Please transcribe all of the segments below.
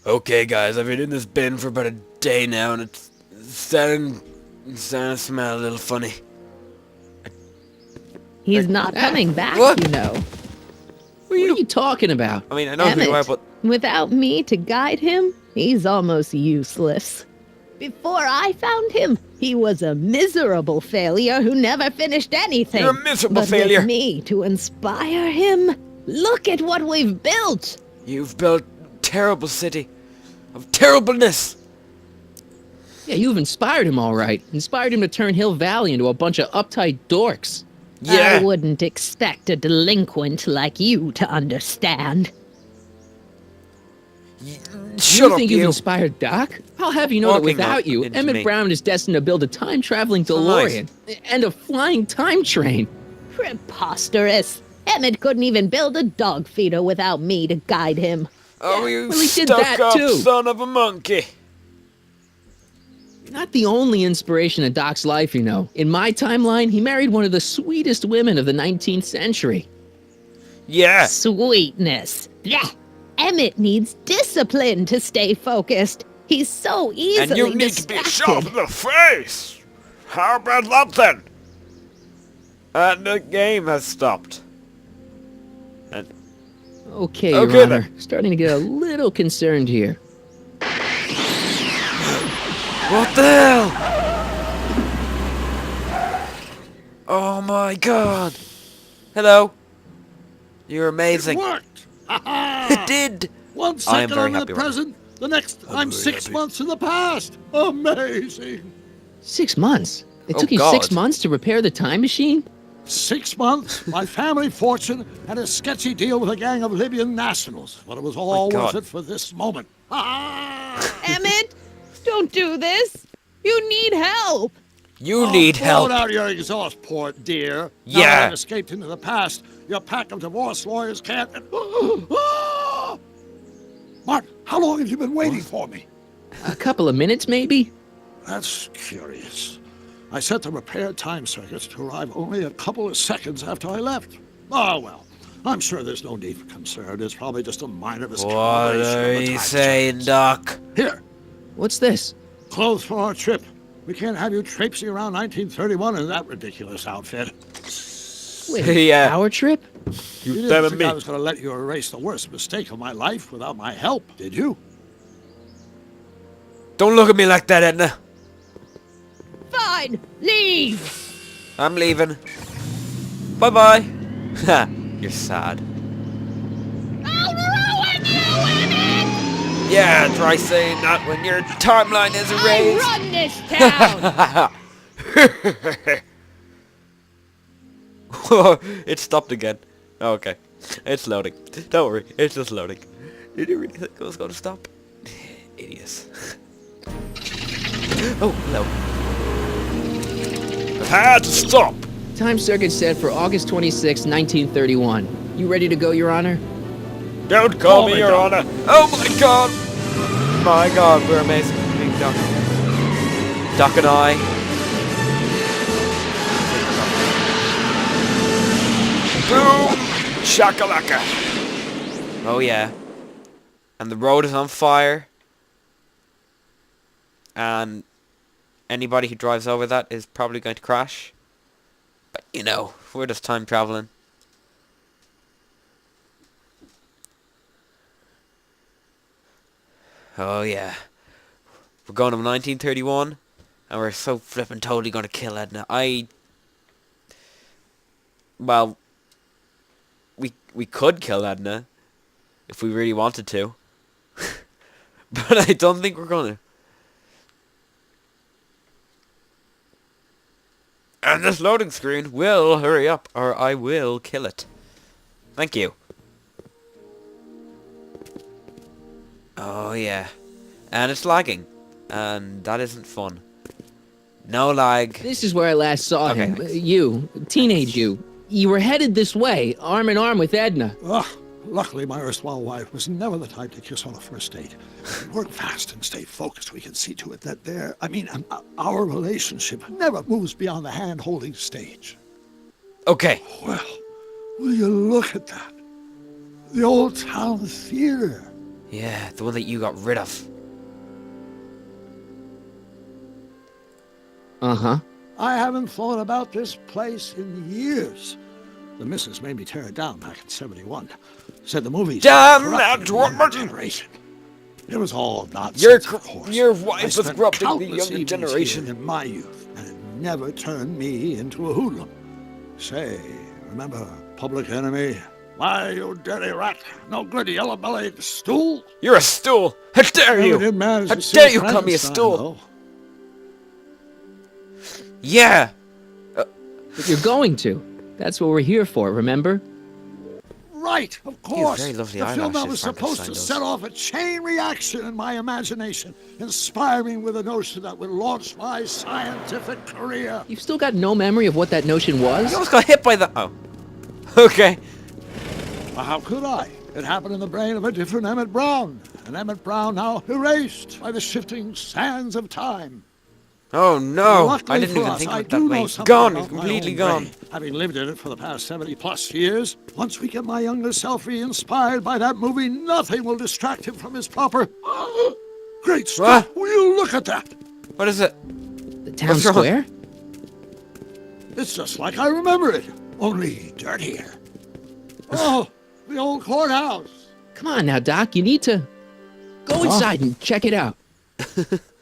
Okay, guys, I've been in this bin for about a day now, and it's starting to smell a little funny. He's not coming back, What? you know. What are you talking about? I mean, I know who you are, Emmett, but... without me to guide him, he's almost useless. Before I found him, he was a miserable failure who never finished anything. You're a miserable but failure. With me to inspire him, look at what we've built. You've built a terrible city of terribleness. Yeah, you've inspired him all right. Inspired him to turn Hill Valley into a bunch of uptight dorks. Yeah. I wouldn't expect a delinquent like you to understand. Shut You up, think you. you've inspired Doc? I'll have you know that Walking without up you, into Emmett me. Brown is destined to build a time-traveling So DeLorean and a flying time train. Preposterous. Emmett couldn't even build a dog feeder without me to guide him. Oh, you well, he did that stuck-up too. son of a monkey. You're not the only inspiration in Doc's life, you know. In my timeline, he married one of the sweetest women of the 19th century. Yeah. Sweetness. Blech. Emmett needs discipline to stay focused. He's so easily And you need distracted. to be shot in the face. How about that then? And the game has stopped. And Okay, Okay, Your Honor. then. Starting to get a little concerned here. what the hell? Oh my god. Hello. You're amazing. Worked! It did. 1 I am second very I'm in happy the right now. present, the next I'm 6 months in the past. Amazing! 6 months? It Oh, took you God. 6 months to repair the time machine? 6 months, my family fortune, and a sketchy deal with a gang of Libyan nationals. But it was all My worth God. it for this moment. Emmett, don't do this. You need help. You need Blow help. out your exhaust port, dear. Now Yeah. that I've escaped into the past, your pack of divorce lawyers can't... Martin, how long have you been waiting for me? A couple of minutes, maybe? That's curious. I set the repair time circuits to arrive only a couple of seconds after I left. Oh, well. I'm sure there's no need for concern. It's probably just a minor What miscalibration are of the you time saying, circuits. Doc? Here, What's this? clothes for our trip. We can't have you traipsing around 1931 in that ridiculous outfit. Wait, Yeah. our trip? You didn't telling think me. I was going to let you erase the worst mistake of my life without my help, did you? Don't look at me like that, Edna. Fine, leave. I'm leaving. Bye-bye. Ha, you're sad. I'll ruin you, Emmett. Yeah, try saying that when your timeline is I erased. run this town. It stopped again. Oh, okay. It's loading. Don't worry, it's just loading. Did you really think it was going to stop? Idiots. Oh, hello. It had to stop. Time circuit set for August 26, 1931. You ready to go, Your Honor? Don't call Call me me your Doc. honor. Oh my god. My god, we're amazing. Big Doc. Doc and I. Boom! Shakalaka. Oh yeah. And the road is on fire. And anybody who drives over that is probably going to crash. But you know, we're just time traveling. Oh yeah. We're going to 1931 and we're so flippin' totally gonna kill Edna. Well, we could kill Edna if we really wanted to. But I don't think we're gonna. And this loading screen will hurry up or I will kill it. Thank you. Oh yeah. And it's lagging. And that isn't fun. No lag. This is where I last saw Okay, him. thanks. You, teenage you. You were headed this way, arm in arm with Edna. Ugh, luckily, my erstwhile wife was never the type to kiss on a first date. We work fast and stay focused. We can see to it that our relationship never moves beyond the hand-holding stage. Okay. Well, will you look at that? The old town theater. Yeah, the one that you got rid of. Uh-huh. I haven't thought about this place in years. The missus made me tear it down back in '71. Said the movies Damn corrupted that the younger woman! generation. It was all nonsense, of course. Your I wife was spent corrupting the countless younger evenings generation. here in my youth, and it never turned me into a hoodlum. Say, remember Public Enemy? Why, you dirty rat, no good yellow-bellied stool. You're a stool! How dare Never you! did manage How to see dare you call me a Frankenstein, stool! though. Yeah! But you're going to. That's what we're here for, remember? Right, of course. very lovely the film that eyelashes, was supposed to Frankenstein does. set off a chain reaction in my imagination, inspiring with a notion that would launch my scientific career. You've still got no memory of what that notion was? You almost got hit by the... Oh. Okay. Well, how could I? It happened in the brain of a different Emmett Brown, an Emmett Brown now erased by the shifting sands of time. Oh no! Luckily I didn't for even us, think I of it that do way. know something Gone! about It's my completely own gone. brain, having lived in it for the past 70+ years. Once we get my younger self re-inspired by that movie, nothing will distract him from his proper... Great Scott! What? Will you look at that? What is it? The town What's wrong? square? It's just like I remember it, only dirtier. Oh, the old courthouse. Come on now, Doc. You need to go inside and check it out.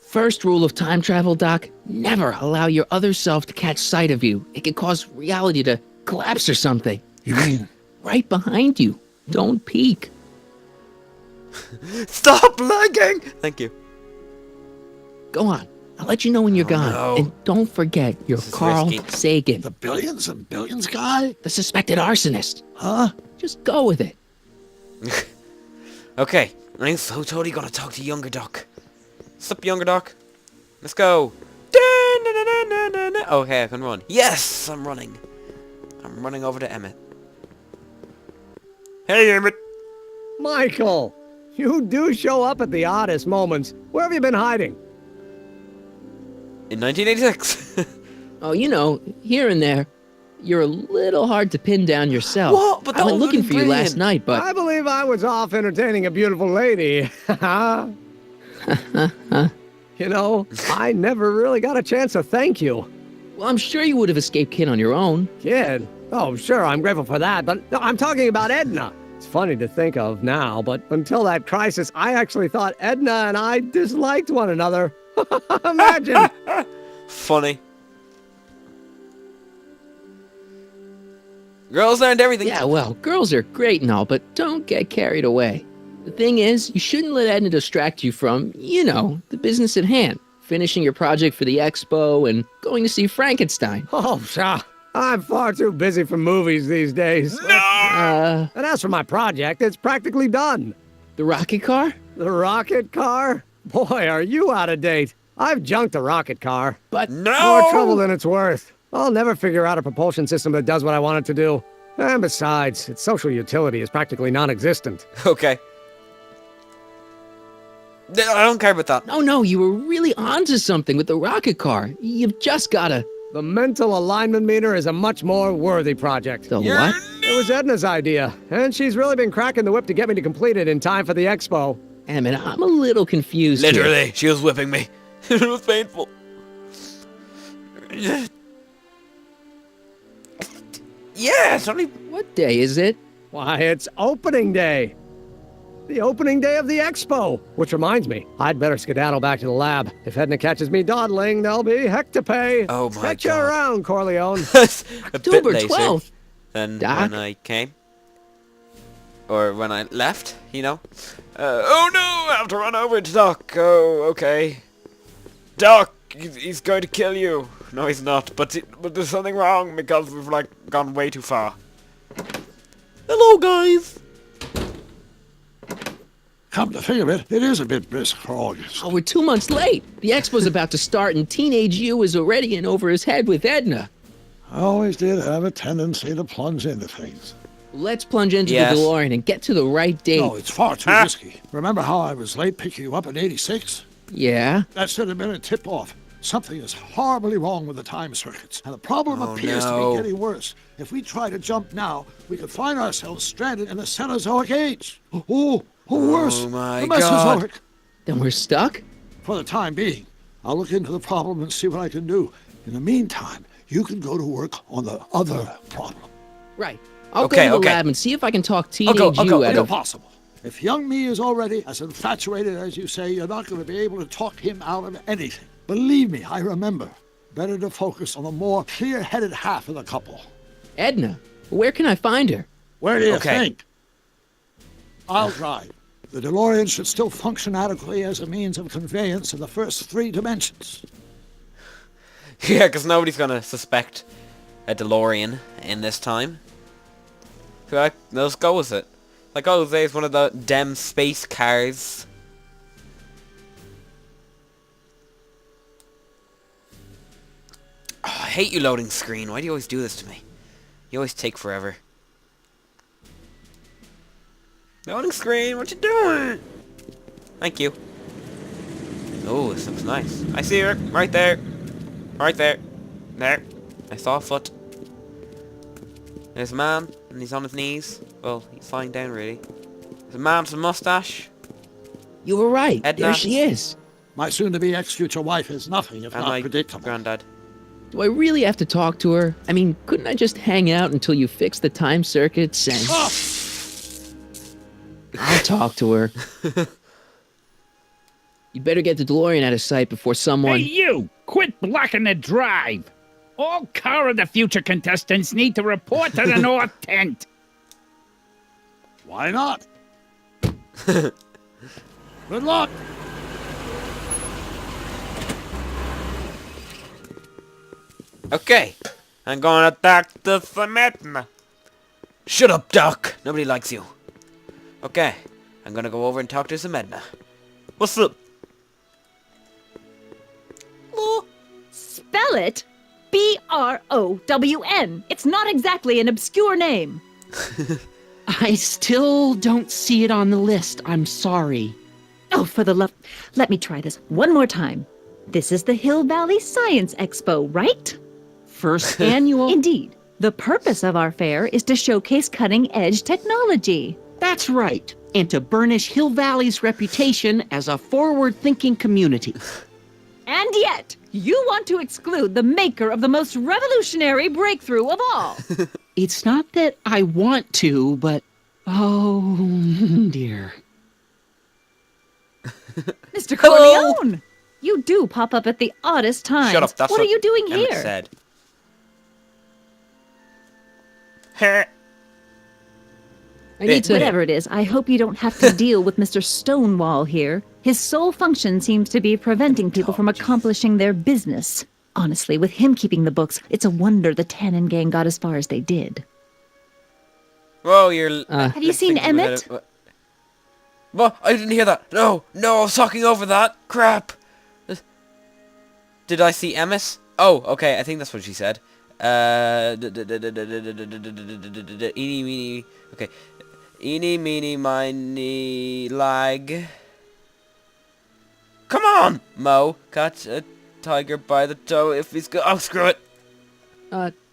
First rule of time travel, Doc. Never allow your other self to catch sight of you. It can cause reality to collapse or something. You mean? Right behind you. Don't peek. Stop lagging! Thank you. Go on. I'll let you know when you're gone. no. And don't forget, you're This is Carl risky. Sagan, The billions and billions guy? the suspected arsonist. Huh? Just go with it. Okay, I'm so totally gonna talk to younger Doc. Sup, younger Doc? Let's go. Okay, I can run. Yes, I'm running. I'm running over to Emmett. Hey, Emmett. Michael, you do show up at the oddest moments. Where have you been hiding? In 1986. Oh, you know, here and there, you're a little hard to pin down yourself. What? But I that went was looking for you last brilliant. night, but I believe I was off entertaining a beautiful lady. You know, I never really got a chance to thank you. well, I'm sure you would have escaped Kid on your own. Kid? Oh, sure, I'm grateful for that, but no, I'm talking about Edna. It's funny to think of now, but until that crisis, I actually thought Edna and I disliked one another. Imagine. Funny. Girls aren't everything. Yeah, well, girls are great and all, but don't get carried away. The thing is, you shouldn't let Edna distract you from, you know, the business at hand. Finishing your project for the expo and going to see Frankenstein. Oh, sure. I'm far too busy for movies these days. Uh, And as for my project, it's practically done. the rocket car? The rocket car? Boy, are you out of date. I've junked a rocket car. But No! More trouble than it's worth. I'll never figure out a propulsion system that does what I want it to do. And besides, its social utility is practically non-existent. Okay. I don't care about that. no, you were really onto something with the rocket car. You've just gotta... The mental alignment meter is a much more worthy project. The You're- what? It was Edna's idea, and she's really been cracking the whip to get me to complete it in time for the expo. Emmett, I'm a little confused here. Literally, she was whipping me. It was painful. Yeah, it's only... What day is it? Why, it's opening day. The opening day of the expo. Which reminds me, I'd better skedaddle back to the lab. If Edna catches me dawdling, there'll be heck to pay. Oh my Catch you God. around, Corleone. a bit October later 12th. than Doc? when I came. Or when I left, you know. Oh no, I have to run over to Doc. Oh, okay. Doc, he's going to kill you. No, he's not. But there's something wrong because we've like gone way too far. Hello, guys. Come to think of it, it is a bit brisk for August. Oh, we're 2 months late. The expo's about to start and teenage you is already in over his head with Edna. I always did have a tendency to plunge into things. Let's plunge into Yes. the DeLorean and get to the right date. No, it's far too Ah. risky. Remember how I was late picking you up in '86? Yeah? That should have been a tip-off. Something is horribly wrong with the time circuits, and the problem Oh, appears to no. be getting worse. If we try to jump now, we could find ourselves stranded in the Cenozoic age. Oh, Or worse, Oh my the God. Mesozoic. Then we're stuck? For the time being, I'll look into the problem and see what I can do. In the meantime, you can go to work on the other problem. Right. I'll Okay, go to the okay. lab and see if I can talk I'll go, teenage I'll go, you I'll out go. of... Impossible. If young me is already as infatuated as you say, you're not going to be able to talk him out of anything. Believe me, I remember. Better to focus on the more clear-headed half of the couple. Edna, where can I find her? Where do you Okay. think? I'll drive. The DeLorean should still function adequately as a means of conveyance in the first 3 dimensions. Yeah, because nobody's gonna suspect a DeLorean in this time. So let's go with it. Like, oh, there's one of the dem space cars. Oh, I hate you, loading screen. Why do you always do this to me? You always take forever. Loading screen, what you doing? Thank you. Oh, this looks nice. I see her. Right there. Right there. There. I saw a foot. There's a man, and he's on his knees. Well, he's lying down, really. There's a man with a mustache. You were right. Edna. There she is. My soon-to-be ex-future wife is nothing if And not my predictable. granddad. Do I really have to talk to her? I mean, couldn't I just hang out until you fix the time circuits and... Ah! I'll talk to her. You better get the DeLorean out of sight before someone... Hey, you! Quit blocking the drive! All Car of the Future contestants need to report to the North Tent. Why not? Good luck. Okay. I'm gonna attack the Edna. Shut up, Doc. Nobody likes you. Okay. I'm gonna go over and talk to Edna. What's up? Spell it Brown. It's not exactly an obscure name. I still don't see it on the list. I'm sorry. Oh, for the love... Let me try this one more time. This is the Hill Valley Science Expo, right? First annual. Indeed. The purpose of our fair is to showcase cutting-edge technology. That's right. And to burnish Hill Valley's reputation as a forward-thinking community. And yet, you want to exclude the maker of the most revolutionary breakthrough of all. It's not that I want to, but... Oh, dear. Mr. Hello? Corleone! You do pop up at the oddest times. Shut up. That's what are you doing Emmett here? said. I need to... Whatever it is, I hope you don't have to deal with Mr. Stonewall here. His sole function seems to be preventing people from accomplishing their business. Honestly, with him keeping the books, it's a wonder the Tannen gang got as far as they did. Whoa, you're... Have you seen Emmett? What? I didn't hear that. No, I was talking over that. Crap. Did I see Emmett? Oh, okay, I think that's what she said. Eeny, meeny... Okay. Eeny, meeny, miny, lag. Come on, Mo. Catch a tiger by the toe if he's go... Oh, screw it.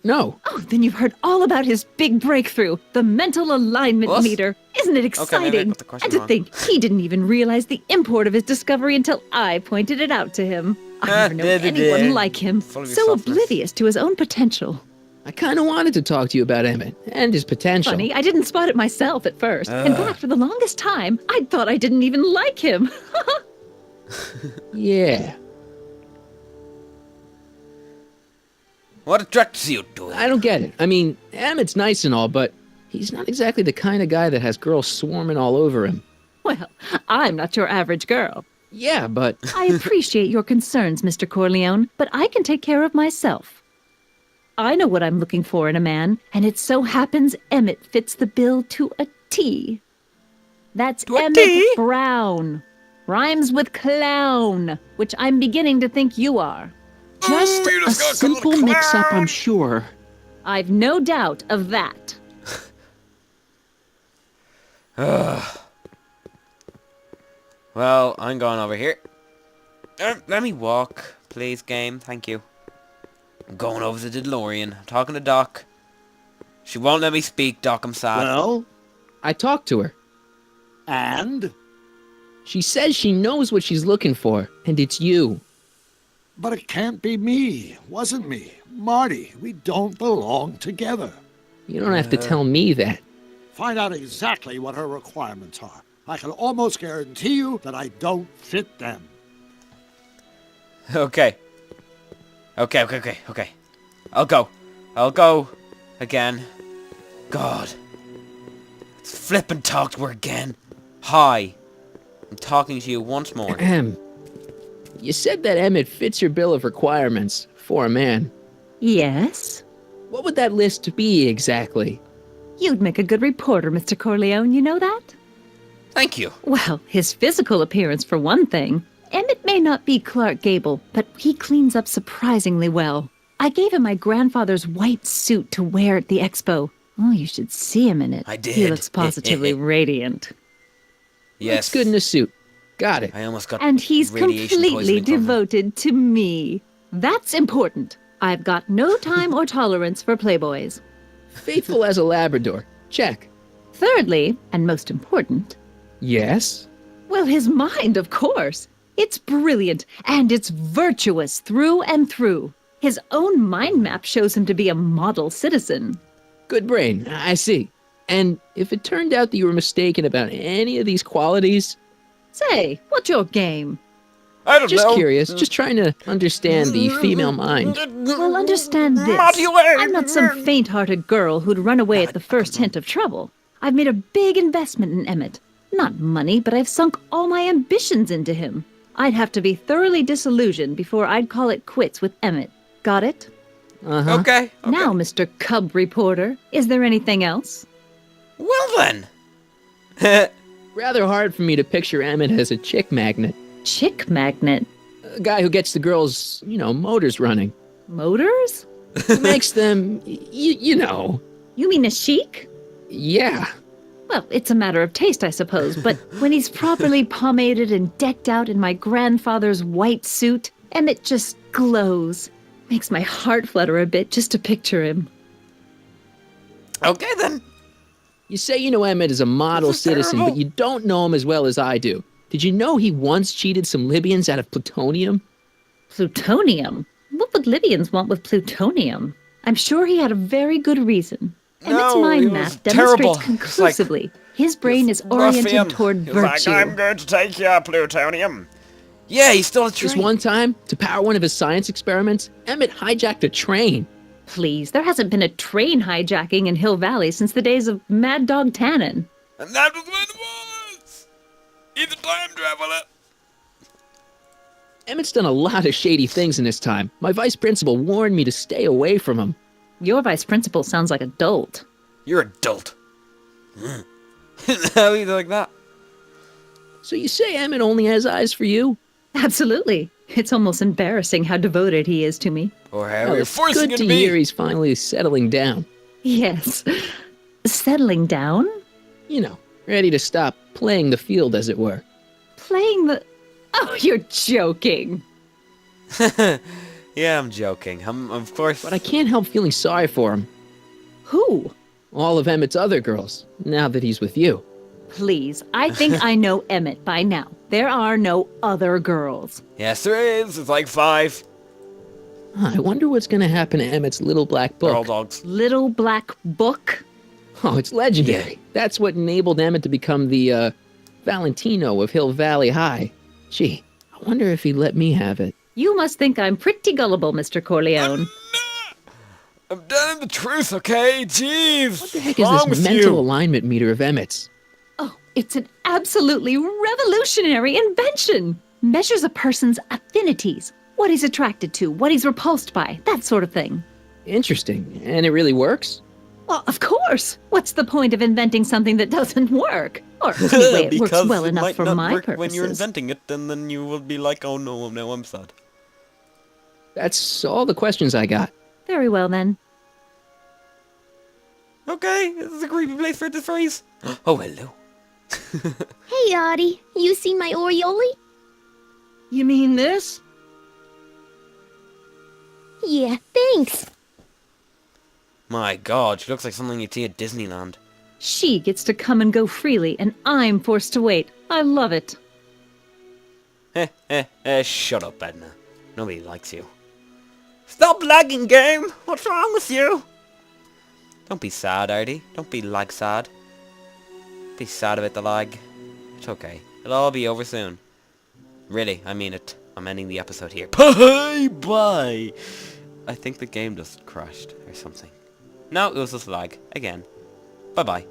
No. Oh, then you've heard all about his big breakthrough, the mental alignment What? meter. Isn't it Okay, maybe I exciting? got the question And to wrong. think, he didn't even realize the import of his discovery until I pointed it out to him. I've never known anyone like him, Full of your so softness. oblivious to his own potential. I kind of wanted to talk to you about Emmett and his potential. Funny, I didn't spot it myself at first. In fact, for the longest time, I thought I didn't even like him. Yeah. What attracts you to it? I don't get it. I mean, Emmett's nice and all, but he's not exactly the kind of guy that has girls swarming all over him. Well, I'm not your average girl. Yeah, but... I appreciate your concerns, Mr. Corleone, but I can take care of myself. I know what I'm looking for in a man, and it so happens Emmett fits the bill to a T. That's To a Emmett T? Brown. Rhymes with clown, which I'm beginning to think you are. Just you a just got called a simple mix-up, clown. I'm sure. I've no doubt of that. Well, I'm going over here. Let me walk, please, game. Thank you. I'm going over to the DeLorean. I'm talking to Doc. She won't let me speak, Doc. I'm sad. Well, I talked to her. And? She says she knows what she's looking for, and it's you. But it can't be me. Wasn't me. Marty, we don't belong together. You don't have to tell me that. Find out exactly what her requirements are. I can almost guarantee you that I don't fit them. Okay. Okay. I'll go. Again. God. Let's flip and talk to her again. Hi. I'm talking to you once more. You said that Emmett fits your bill of requirements for a man. Yes? What would that list be exactly? You'd make a good reporter, Mr. Corleone, you know that? Thank you. Well, his physical appearance for one thing. Emmett may not be Clark Gable, but he cleans up surprisingly well. I gave him my grandfather's white suit to wear at the expo. Oh, you should see him in it. I did. He looks positively radiant. Yes. Looks good in a suit. Got it. I almost got And he's radiation completely poisoning from him. devoted to me. That's important. I've got no time or tolerance for playboys. Faithful as a Labrador. Check. Thirdly, and most important, Yes? well, his mind, of course. It's brilliant, and it's virtuous through and through. His own mind map shows him to be a model citizen. Good brain. I see. And if it turned out that you were mistaken about any of these qualities, Say, what's your game? I don't just know. curious, just trying to understand the female mind. Well, understand this. I'm not some faint-hearted girl who'd run away at the first hint of trouble. I've made a big investment in Emmett. Not money, but I've sunk all my ambitions into him. I'd have to be thoroughly disillusioned before I'd call it quits with Emmett. Got it? Uh-huh. Okay. Now, Mr. Cub Reporter, is there anything else? Well then. Rather hard for me to picture Emmett as a chick magnet. Chick magnet? A guy who gets the girls, motors running. Motors? Who makes them, you know. You mean a chic? Yeah. Well, it's a matter of taste, I suppose, but when he's properly pomaded and decked out in my grandfather's white suit, Emmett just glows. Makes my heart flutter a bit just to picture him. Okay then. You say you know Emmett is a model This is citizen, terrible. but you don't know him as well as I do. Did you know he once cheated some Libyans out of plutonium? Plutonium? What would Libyans want with plutonium? I'm sure he had a very good reason. Emmett's No, mind he map was demonstrates terrible. It's like- conclusively his brain is oriented toward He was like, virtue. I'm going to take your plutonium. Yeah, he stole a train. Just one time, to power one of his science experiments, Emmett hijacked a train. Please, there hasn't been a train hijacking in Hill Valley since the days of Mad Dog Tannen. And that was when it was. He's a time traveler. Emmett's done a lot of shady things in his time. My vice principal warned me to stay away from him. Your vice principal sounds like a dolt. You're a dolt. How you like that? So you say Emmett only has eyes for you? Absolutely. It's almost embarrassing how devoted he is to me. Or how Well, you're it's forcing good it to to be. hear he's finally settling down. Yes. Settling down? Ready to stop playing the field, as it were. Playing the... Oh, you're joking. Yeah, I'm joking. Of course. But I can't help feeling sorry for him. Who? All of Emmett's other girls, now that he's with you. Please, I think I know Emmett by now. There are no other girls. Yes, there is. It's like 5. I wonder what's going to happen to Emmett's little black They're all book. dogs. Little Black Book? Oh, it's legendary. That's what enabled Emmett to become the, Valentino of Hill Valley High. Gee, I wonder if he'd let me have it. You must think I'm pretty gullible, Mr. Corleone. I'm telling the truth, okay? Jeez. What the heck what's is wrong this with mental you? alignment meter of Emmett's? Oh, it's an absolutely revolutionary invention. Measures a person's affinities, what he's attracted to, what he's repulsed by, that sort of thing. Interesting. And it really works? Well, of course. What's the point of inventing something that doesn't work? Or anyway, it works Because well it enough might for not my work purposes. when you're inventing it, and then you will be like, oh no, I'm sad. That's all the questions I got. Very well, then. Okay, this is a creepy place for this phrase. Oh, hello. Hey, Audie, you seen my Oriole? You mean this? Yeah, thanks. My god, she looks like something you'd see at Disneyland. She gets to come and go freely, and I'm forced to wait. I love it. Shut up, Edna. Nobody likes you. Stop lagging, game! What's wrong with you? Don't be sad, Artie. Don't be lag sad. Be sad about the lag. It's okay. It'll all be over soon. Really, I mean it. I'm ending the episode here. Bye bye! I think the game just crashed or something. No, it was just lag. Again. Bye bye.